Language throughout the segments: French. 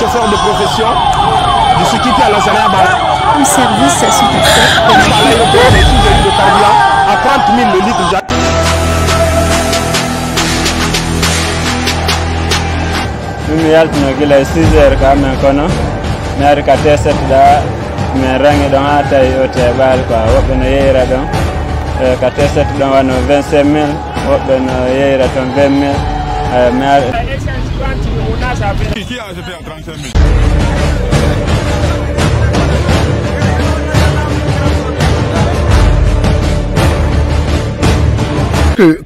chauffeur de profession. Je suis quitté à la Zanaba. En service sont à sec. À l'aéroport, j'ai eu le carburant à 30 000 le litre. Mimi yaltino gila 6h ka men kono mi ari ka T7 da min rangi ɗon ha tawi o teɓal quoi woɓɓe no yeyra ɗon ka T7 ɗon wano 25 000 woɓɓe no yeyra toon 20 000 mi ari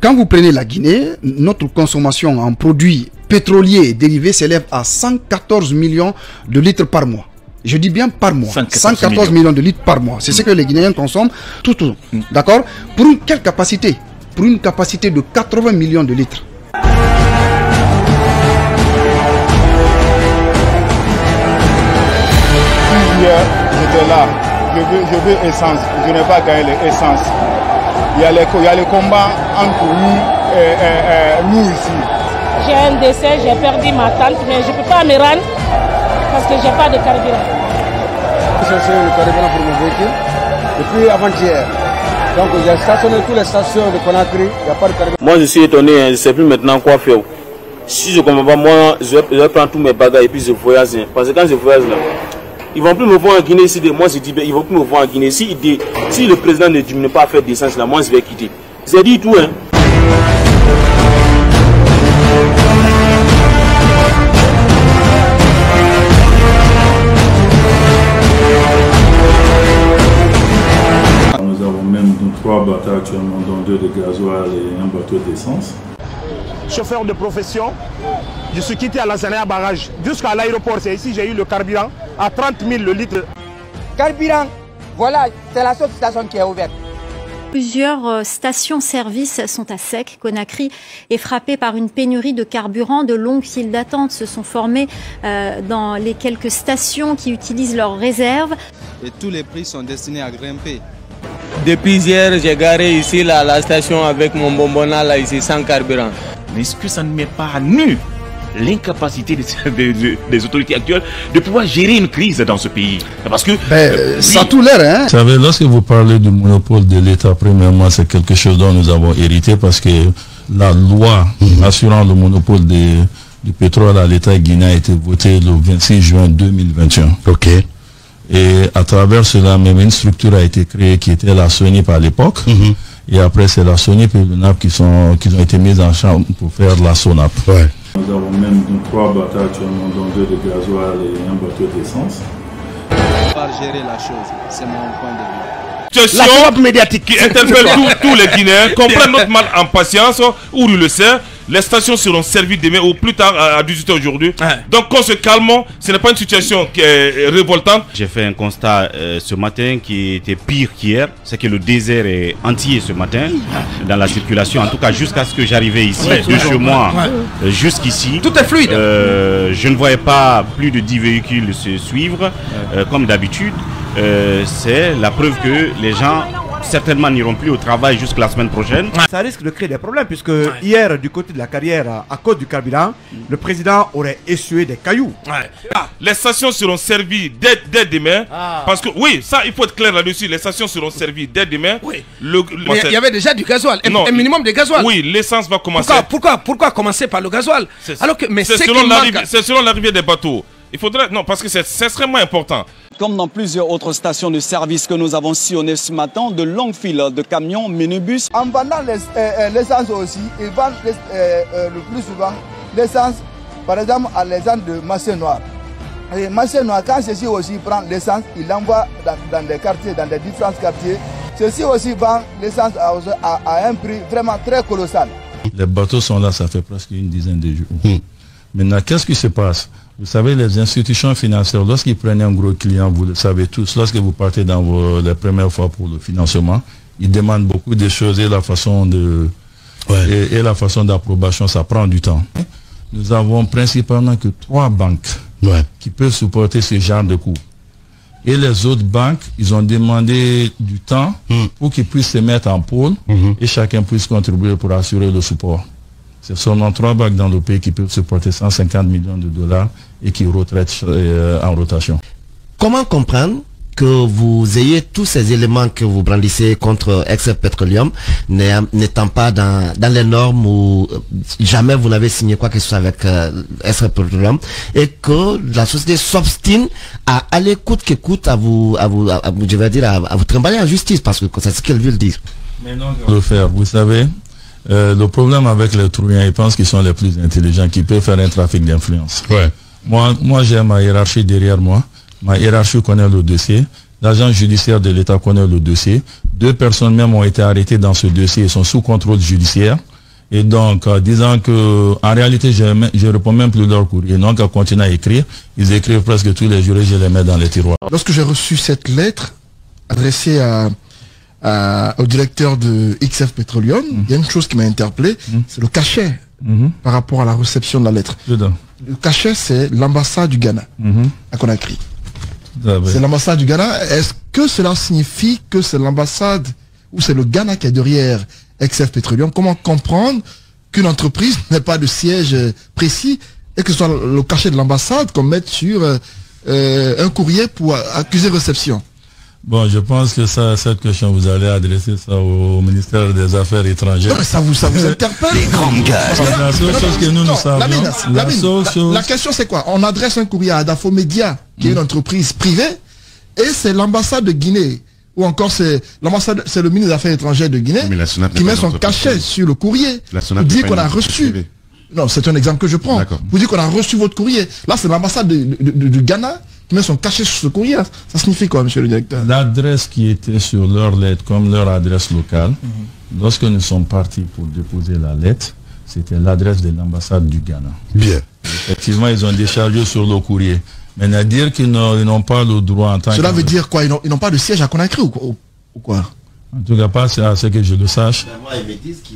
Quand vous prenez la Guinée, notre consommation en produits pétroliers et dérivés s'élève à 114 millions de litres par mois. Je dis bien par mois. 114 millions de litres par mois. C'est ce que les Guinéens consomment tout. D'accord? Pour quelle capacité? Pour une capacité de 80 millions de litres. Hier, j'étais là. Je veux essence. Je n'ai pas gagné l'essence. Il y a les combats entre nous ici. J'ai un décès, j'ai perdu ma tante, mais je ne peux pas me rendre parce que je n'ai pas de carburant. J'ai cherché le carburant pour mon véhicule depuis avant-hier. Donc j'ai stationné toutes les stations de Conakry, il n'y a pas de carburant. Moi je suis étonné, je ne sais plus maintenant quoi faire. Si je ne comprends pas, moi je vais prendre tous mes bagages et puis je voyage. Parce que quand je voyage là, ils ne vont plus me voir en Guinée ici. Moi je dis, ils ne vont plus me voir en Guinée. Si le président ne diminue pas à faire d'essence là, moi je vais quitter. J'ai dit tout, hein. Nous avons même 3 bateaux actuellement, dont 2 de gasoil et un bateau d'essence. Chauffeur de profession, je suis quitté à la Zanaya barrage. Jusqu'à l'aéroport, c'est ici j'ai eu le carburant à 30 000 le litre. Carburant, voilà, c'est la seule station qui est ouverte. Plusieurs stations-service sont à sec. Conakry est frappée par une pénurie de carburant. De longues files d'attente se sont formées dans les quelques stations qui utilisent leurs réserves. Et tous les prix sont destinés à grimper. Depuis hier, j'ai garé ici là, à la station avec mon bonbonna là, ici sans carburant. Mais est-ce que ça ne met pas à nu l'incapacité des autorités actuelles de pouvoir gérer une crise dans ce pays? Parce que ça a tout l'air, hein. Vous savez, lorsque vous parlez du monopole de l'État, premièrement, c'est quelque chose dont nous avons hérité parce que la loi assurant le monopole du pétrole à l'État guinéen a été votée le 26 juin 2021. Ok. Et à travers cela, même une structure a été créée qui était la SONIP à l'époque. Et après, c'est la SONIP et le NAP qui ont été mises en chambre pour faire la SONAP. Ouais. Nous avons même 3 bateaux actuellement, dont 2 de gasoil et un bateau d'essence. Par gérer la chose, c'est mon point de vue. La swap médiatique qui interpelle tous les Guinéens, comprennent notre mal en patience, ou le sait. Les stations seront servies demain ou plus tard à 18h aujourd'hui. Donc qu'on se calme, ce n'est pas une situation qui est révoltante. J'ai fait un constat ce matin qui était pire qu'hier. C'est que le désert est entier ce matin dans la circulation. En tout cas jusqu'à ce que j'arrivais ici, de chez moi jusqu'ici. Tout est fluide. Je ne voyais pas plus de 10 véhicules se suivre comme d'habitude. C'est la preuve que les gens certainement n'iront plus au travail jusqu'à la semaine prochaine. Ça risque de créer des problèmes puisque hier, du côté de la carrière, à cause du carburant, le président aurait essuyé des cailloux. Les stations seront servies dès demain. Parce que, oui, ça, il faut être clair là-dessus. Les stations seront servies dès demain. Oui. Mais il y avait déjà du gasoil, un minimum de gasoil. Oui, l'essence va commencer. Pourquoi commencer par le gasoil? C'est selon l'arrivée des bateaux. Il faudrait... Non, parce que c'est extrêmement important. Comme dans plusieurs autres stations de service que nous avons sillonnées ce matin, de longues files de camions, minibus. En vendant l'essence aussi, ils vendent le plus souvent l'essence, par exemple, à les gens de Marché Noir. Et Marché Noir, quand ceci aussi prend l'essence, il l'envoie dans des quartiers, dans des différents quartiers. Ceci aussi vend l'essence à un prix vraiment très colossal. Les bateaux sont là, ça fait presque une dizaine de jours. Maintenant, qu'est-ce qui se passe? Vous savez, les institutions financières, lorsqu'ils prennent un gros client, vous le savez tous, lorsque vous partez dans les premières fois pour le financement, ils demandent beaucoup de choses et la façon et la façon d'approbation, ça prend du temps. Nous avons principalement que 3 banques qui peuvent supporter ce genre de coûts. Et les autres banques, ils ont demandé du temps pour qu'ils puissent se mettre en pôle et chacun puisse contribuer pour assurer le support. Ce sont 3 banques dans le pays qui peuvent supporter 150 millions de dollars et qui retraitent en rotation. Comment comprendre que vous ayez tous ces éléments que vous brandissez contre XF Petroleum n'étant pas dans les normes ou jamais vous n'avez signé quoi que ce soit avec XF Petroleum et que la société s'obstine à aller coûte que coûte à vous trimballer en justice parce que c'est ce qu'elle veut dire. Mais non, le faire, vous savez, le problème avec les trouillants, ils pensent qu'ils sont les plus intelligents, qui peuvent faire un trafic d'influence. Ouais. Moi j'ai ma hiérarchie derrière moi. Ma hiérarchie connaît le dossier. L'agent judiciaire de l'État connaît le dossier. 2 personnes même ont été arrêtées dans ce dossier et sont sous contrôle judiciaire. Et donc, disant que, en réalité, je réponds même plus leur courrier. Donc, à continuer à écrire. Ils écrivent presque tous les jours et je les mets dans les tiroirs. Lorsque j'ai reçu cette lettre adressée au directeur de XF Petroleum, il y a une chose qui m'a interpellé, c'est le cachet par rapport à la réception de la lettre. Le cachet, c'est l'ambassade du Ghana à Conakry. C'est l'ambassade du Ghana. Est-ce que cela signifie que c'est l'ambassade ou c'est le Ghana qui est derrière XF Petroleum? Comment comprendre qu'une entreprise n'ait pas de siège précis et que ce soit le cachet de l'ambassade qu'on mette sur un courrier pour accuser réception? Bon, je pense que cette question, vous allez adresser ça au ministère des Affaires étrangères. Non, mais ça vous interpelle. Les grandes gueules. La seule chose que nous savions. La question, c'est quoi? On adresse un courrier à Adafo Media, qui est une entreprise privée, et c'est l'ambassade de Guinée, ou encore c'est le ministre des Affaires étrangères de Guinée, qui met son cachet sur le courrier. Pour dire qu'on a reçu. Non, c'est un exemple que je prends. Vous dites qu'on a reçu votre courrier. Là, c'est l'ambassade du Ghana qui met son cachet sur ce courrier. Ça signifie quoi, monsieur le directeur? L'adresse qui était sur leur lettre, comme leur adresse locale, lorsque nous sommes partis pour déposer la lettre, c'était l'adresse de l'ambassade du Ghana. Bien. Effectivement, ils ont déchargé sur le courrier. Mais à dire qu'ils n'ont pas le droit en tant que... Cela veut dire quoi? Ils n'ont pas de siège à Conakry ou quoi? En tout cas, pas à ce que je le sache.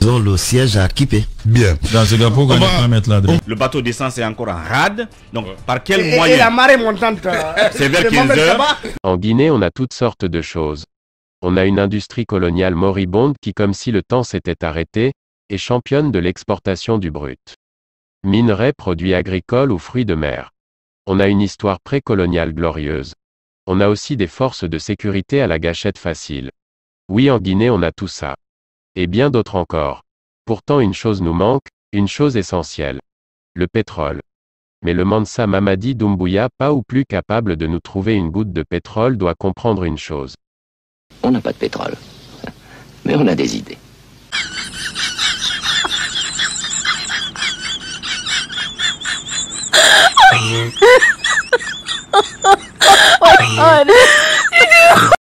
Ils ont le siège à Kipé. Bien. Dans ce cas, pourquoi ne pas mettre l'adresse? Le bateau d'essence est encore en rade. Donc, par quel moyen? Et la marée montante. C'est vers 15 heures. En Guinée, on a toutes sortes de choses. On a une industrie coloniale moribonde qui, comme si le temps s'était arrêté, est championne de l'exportation du brut. Minerais, produits agricoles ou fruits de mer. On a une histoire précoloniale glorieuse. On a aussi des forces de sécurité à la gâchette facile. Oui, en Guinée, on a tout ça. Et bien d'autres encore. Pourtant, une chose nous manque, une chose essentielle. Le pétrole. Mais le Mansa Mamadi Doumbouya, pas ou plus capable de nous trouver une goutte de pétrole, doit comprendre une chose. On n'a pas de pétrole. Mais on a des idées. Oh,